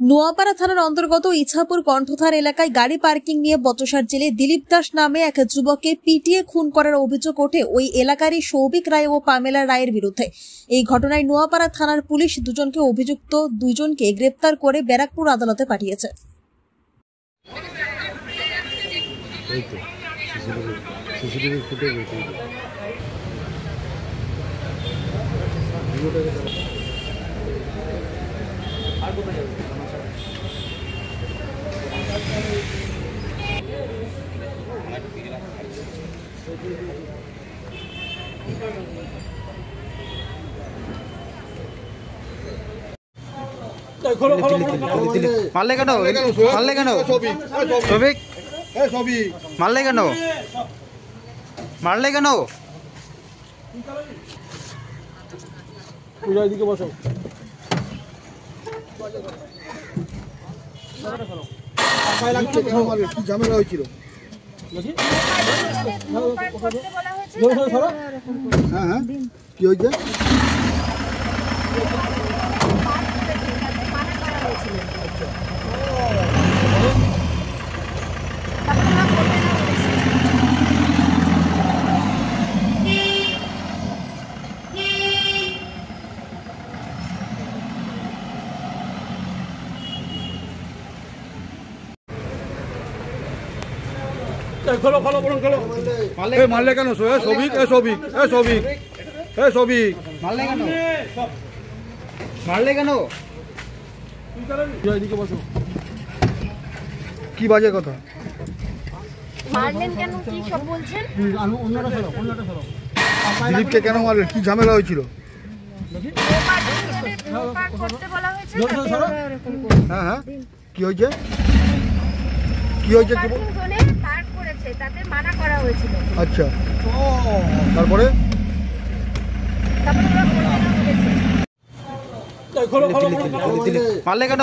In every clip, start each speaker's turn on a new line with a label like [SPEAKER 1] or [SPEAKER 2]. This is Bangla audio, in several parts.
[SPEAKER 1] নোয়াপাড়া থানার অন্তর্গত ইছাপুর কণ্ঠধার এলাকায় গাড়ি পার্কিং নিয়ে বচসার জেলে দিলীপ দাস নামে এক যুবককে পিটিয়ে খুন করার অভিযোগ ওঠে ওই এলাকারই সৌভিক রায় ও পামেলা রায়ের বিরুদ্ধে। এই ঘটনায় নোয়াপাড়া থানার পুলিশ অভিযুক্ত দুজনকে গ্রেপ্তার করে ব্যারাকপুর আদালতে পাঠিয়েছে।
[SPEAKER 2] মারলে কেন? মারলে কেন? সৌভিক মারলে কেন? মারলে কেন?
[SPEAKER 3] দিকে বসো। কি ঝামেলা হয়েছিল? হ্যাঁ হ্যাঁ, কি হয়েছে? খোলো খোলো বলুন খোলো। মারলে কেন? সৌভিক সৌভিক সৌভিক সৌভিক
[SPEAKER 2] মারলে কেন? মারলে কেন?
[SPEAKER 3] দিকে বসো। কি বাজে কথা?
[SPEAKER 4] মারলেন কেন? কি সব বলছেন?
[SPEAKER 3] অন্যটা সরো, অন্যটা সরো। দিলীপকে কেন মারলেন? কি ঝামেলা হয়েছিল? হ্যাঁ হ্যাঁ, কি হয়েছে? কি হয়েছে?
[SPEAKER 4] তাতে মানা করা হয়েছিল।
[SPEAKER 3] আচ্ছা, তারপরে
[SPEAKER 2] মারলে কেন?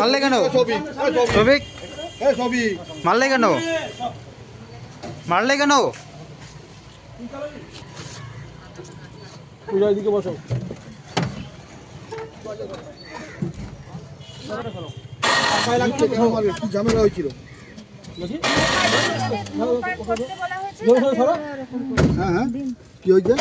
[SPEAKER 2] মারলে কেন? সৌভিক মারলে কেন? মারলে কেন?
[SPEAKER 3] দিকে বসো। কি ঝামেলা হয়েছিল? হ্যাঁ হ্যাঁ, কি হয়েছে?